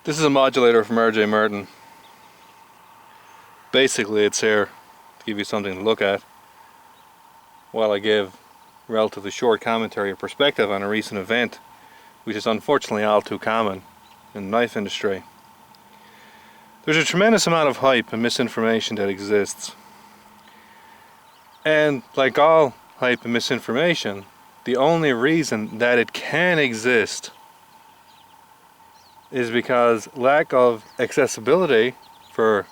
This is a modulator from R.J. Martin. Basically it's here to give you something to look at while I give relatively short commentary or perspective on a recent event which is unfortunately all too common in the knife industry. There's a tremendous amount of hype and misinformation that exists, and like all hype and misinformation, the only reason that it can exist is because lack of accessibility for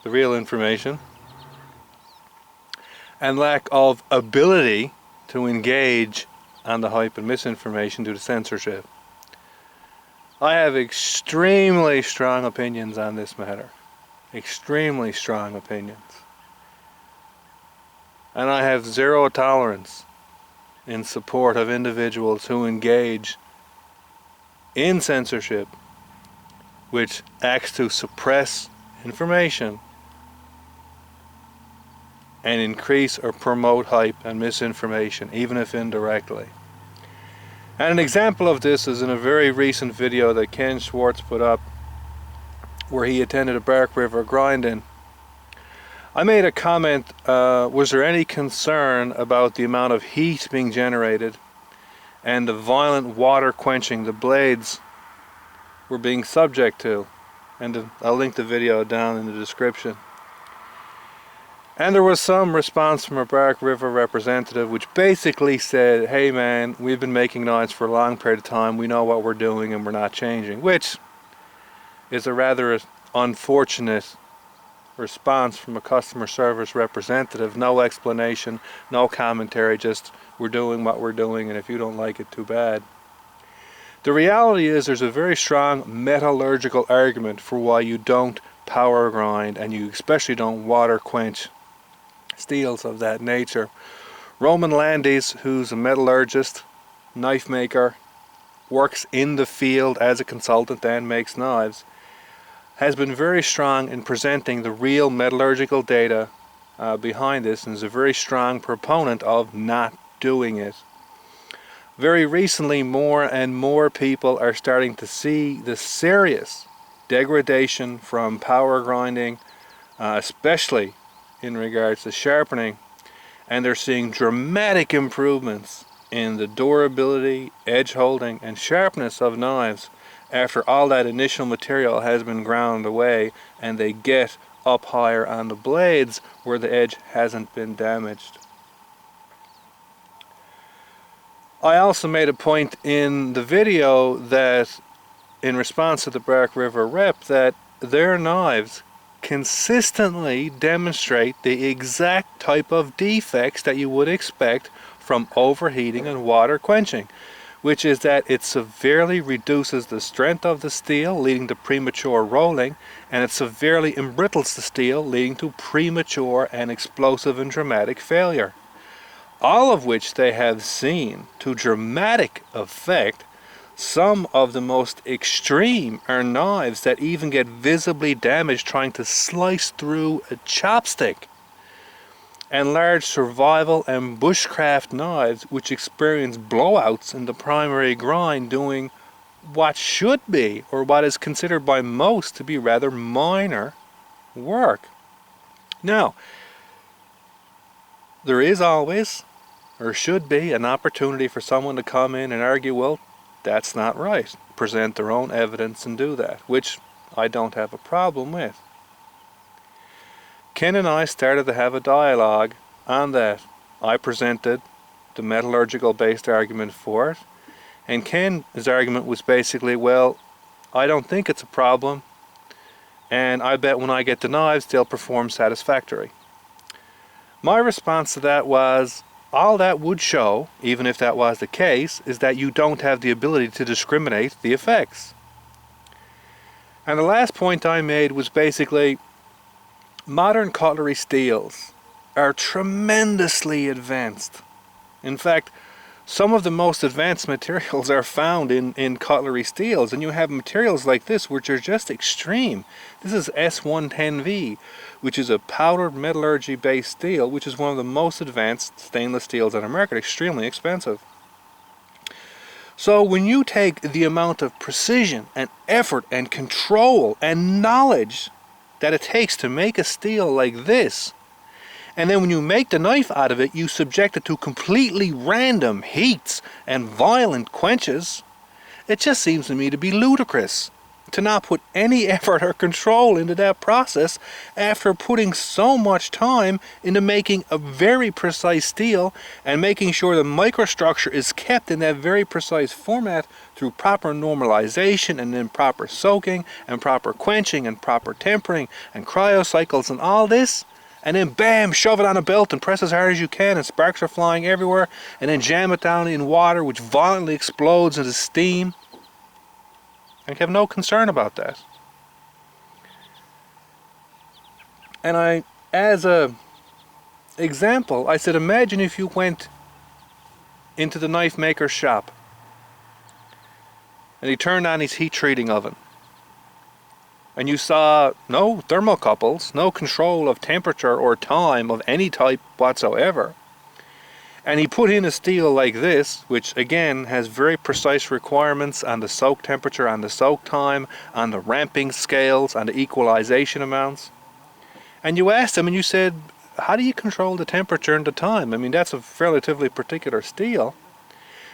the real information and lack of ability to engage on the hype and misinformation due to censorship. I have extremely strong opinions on this matter. Extremely strong opinions. And I have zero tolerance in support of individuals who engage in censorship, which acts to suppress information and increase or promote hype and misinformation, even if indirectly. And an example of this is in a very recent video that Ken Schwartz put up, where he attended a Bark River grind-in. I made a comment, was there any concern about the amount of heat being generated and the violent water quenching the blades were being subject to? And I'll link the video down in the description. And there was some response from a Bark River representative which basically said, hey man, we've been making knives for a long period of time, we know what we're doing and we're not changing, which is a rather unfortunate response from a customer service representative. No explanation, no commentary, just we're doing what we're doing, and if you don't like it, too bad. The reality is there's a very strong metallurgical argument for why you don't power grind and you especially don't water quench steels of that nature. Roman Landis, who's a metallurgist, knife maker, works in the field as a consultant and makes knives, has been very strong in presenting the real metallurgical data behind this, and is a very strong proponent of not doing it. Very recently, more and more people are starting to see the serious degradation from power grinding, especially in regards to sharpening, and they're seeing dramatic improvements in the durability, edge holding, and sharpness of knives after all that initial material has been ground away and they get up higher on the blades where the edge hasn't been damaged. I also made a point in the video that in response to the Bark River rep that their knives consistently demonstrate the exact type of defects that you would expect from overheating and water quenching, which is that it severely reduces the strength of the steel, leading to premature rolling, and it severely embrittles the steel, leading to premature and explosive and dramatic failure. All of which they have seen to dramatic effect. Some of the most extreme are knives that even get visibly damaged trying to slice through a chopstick, and large survival and bushcraft knives which experience blowouts in the primary grind doing what should be, or what is considered by most to be rather minor work. Now, there is always, or should be, an opportunity for someone to come in and argue, well, that's not right. Present their own evidence and do that, which I don't have a problem with. Ken and I started to have a dialogue on that. I presented the metallurgical based argument for it, and Ken's argument was basically, well, I don't think it's a problem, and I bet when I get the knives they'll perform satisfactory. My response to that was, all that would show, even if that was the case, is that you don't have the ability to discriminate the effects. And the last point I made was basically, modern cutlery steels are tremendously advanced. In fact, some of the most advanced materials are found in cutlery steels, and you have materials like this which are just extreme. This is S110V, which is a powdered metallurgy based steel, which is one of the most advanced stainless steels on the market, extremely expensive. So when you take the amount of precision and effort and control and knowledge that it takes to make a steel like this, and then when you make the knife out of it, you subject it to completely random heats and violent quenches, it just seems to me to be ludicrous to not put any effort or control into that process after putting so much time into making a very precise steel and making sure the microstructure is kept in that very precise format through proper normalization and then proper soaking and proper quenching and proper tempering and cryocycles and all this. And then bam, shove it on a belt and press as hard as you can and sparks are flying everywhere, and then jam it down in water which violently explodes into steam. I have no concern about that. And as a example, I said, imagine if you went into the knife maker's shop and he turned on his heat treating oven, and you saw no thermocouples, no control of temperature or time of any type whatsoever. And he put in a steel like this, which again has very precise requirements on the soak temperature, on the soak time, on the ramping scales, on the equalization amounts. And you asked him and you said, how do you control the temperature and the time? I mean, that's a relatively particular steel.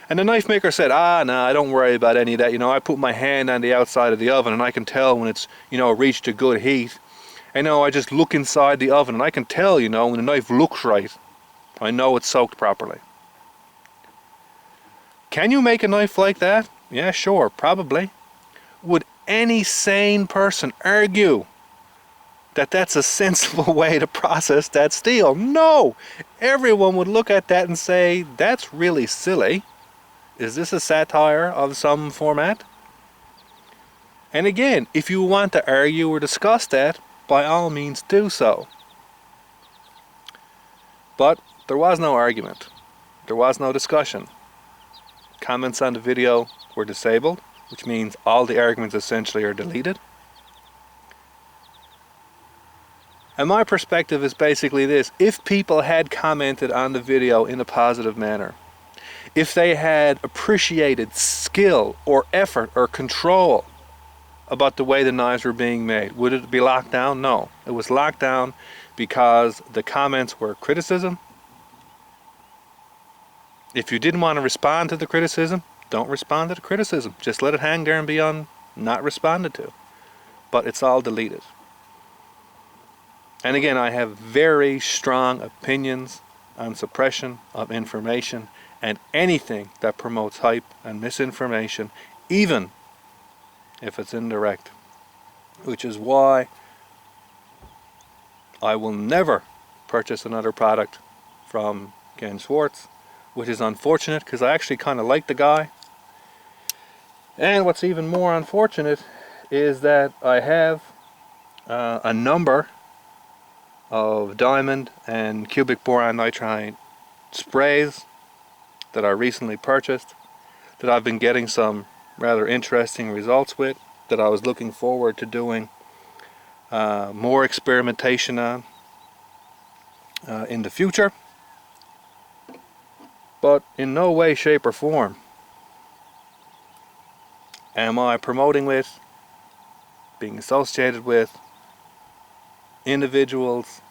And the knife maker said, no, I don't worry about any of that. I put my hand on the outside of the oven and I can tell when it's, reached a good heat. I just look inside the oven and I can tell, when the knife looks right. I know it's soaked properly. Can you make a knife like that? Yeah, sure, probably. Would any sane person argue that that's a sensible way to process that steel? No! Everyone would look at that and say, that's really silly. Is this a satire of some format? And again, if you want to argue or discuss that, by all means do so. But there was no argument. There was no discussion. Comments on the video were disabled, which means all the arguments essentially are deleted. And my perspective is basically this: if people had commented on the video in a positive manner, if they had appreciated skill or effort or control about the way the knives were being made, would it be locked down? No. It was locked down because the comments were criticism. If you didn't want to respond to the criticism, don't respond to the criticism. Just let it hang there and be not responded to. But it's all deleted. And again, I have very strong opinions on suppression of information and anything that promotes hype and misinformation, even if it's indirect. Which is why I will never purchase another product from Ken Schwartz, which is unfortunate because I actually kind of like the guy. And what's even more unfortunate is that I have a number of diamond and cubic boron nitride sprays that I recently purchased, that I've been getting some rather interesting results with, that I was looking forward to doing more experimentation on in the future. But in no way, shape or form am I promoting with, being associated with individuals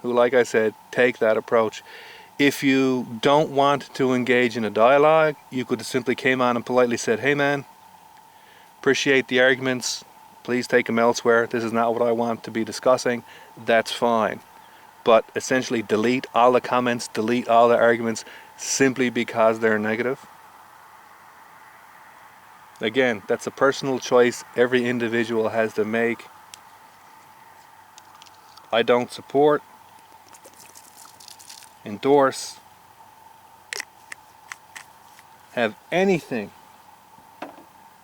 who, like I said, take that approach. If you don't want to engage in a dialogue, you could have simply came on and politely said, hey man, appreciate the arguments, please take them elsewhere, this is not what I want to be discussing. That's fine. But essentially delete all the comments, delete all the arguments simply because they're negative. Again, that's a personal choice every individual has to make. I don't support, endorse, have anything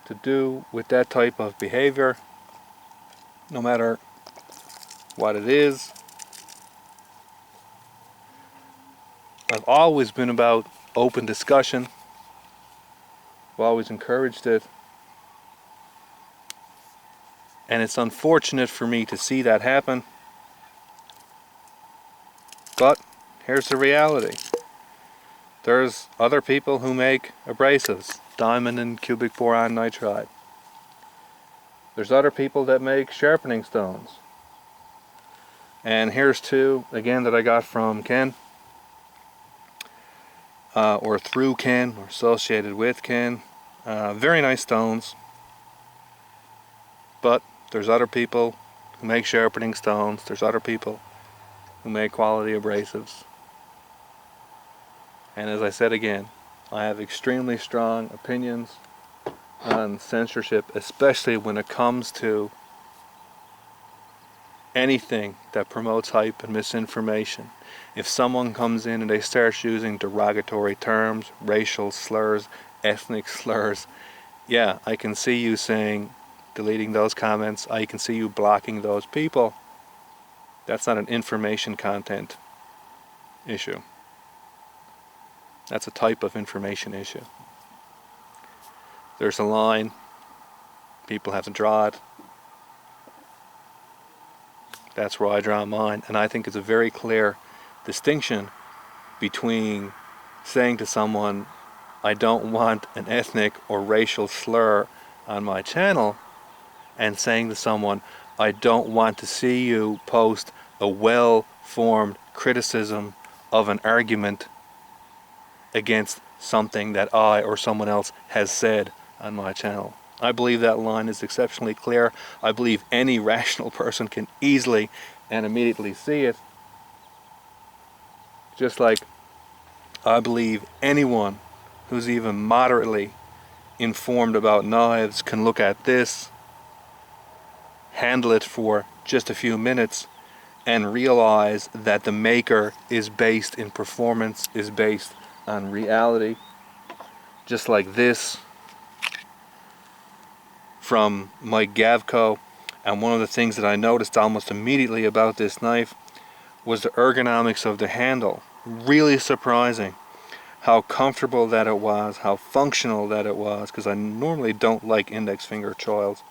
to do with that type of behavior, no matter what it is. I've always been about open discussion. I've always encouraged it. And it's unfortunate for me to see that happen. But here's the reality. There's other people who make abrasives. diamond and cubic boron nitride. There's other people that make sharpening stones. And here's two, again, that I got from Ken, or through Ken, or associated with Ken. Very nice stones. But there's other people who make sharpening stones. There's other people who make quality abrasives. And as I said again, I have extremely strong opinions on censorship, especially when it comes to anything that promotes hype and misinformation. If someone comes in and they start using derogatory terms, racial slurs, ethnic slurs, yeah, I can see you saying, deleting those comments. I can see you blocking those people. That's not an information content issue. That's a type of information issue. There's a line. People have to draw it. That's where I draw mine. And I think it's a very clear distinction between saying to someone, I don't want an ethnic or racial slur on my channel, and saying to someone, I don't want to see you post a well-formed criticism of an argument against something that I or someone else has said on my channel. I believe that line is exceptionally clear. I believe any rational person can easily and immediately see it. Just like I believe anyone who's even moderately informed about knives can look at this, handle it for just a few minutes, and realize that the maker is based in performance, is based on reality. Just like this from Mike Gavko. And one of the things that I noticed almost immediately about this knife was the ergonomics of the handle. Really surprising how comfortable that it was, how functional that it was, because I normally don't like index finger choils.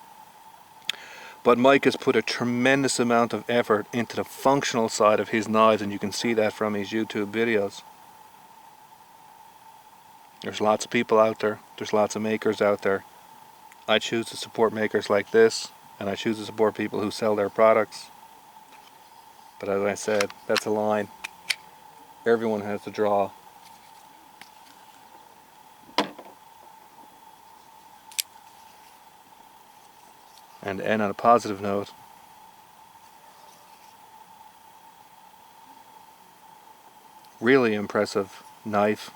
But Mike has put a tremendous amount of effort into the functional side of his knives, and you can see that from his YouTube videos. There's lots of people out there, there's lots of makers out there. I choose to support makers like this, and I choose to support people who sell their products. But as I said, that's a line everyone has to draw. And to end on a positive note, really impressive knife,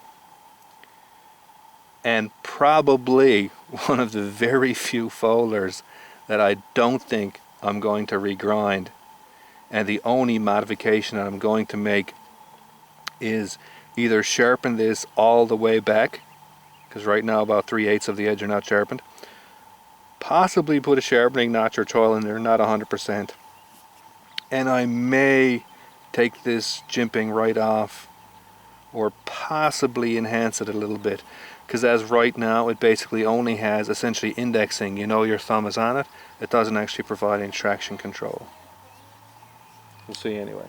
and probably one of the very few folders that I don't think I'm going to regrind. And the only modification that I'm going to make is either sharpen this all the way back, because right now about 3/8 of the edge are not sharpened. Possibly put a sharpening notch or choil in there, not 100%. And I may take this jimping right off, or possibly enhance it a little bit, because as right now it basically only has essentially indexing. You know your thumb is on it. It doesn't actually provide any traction control. We'll see anyway.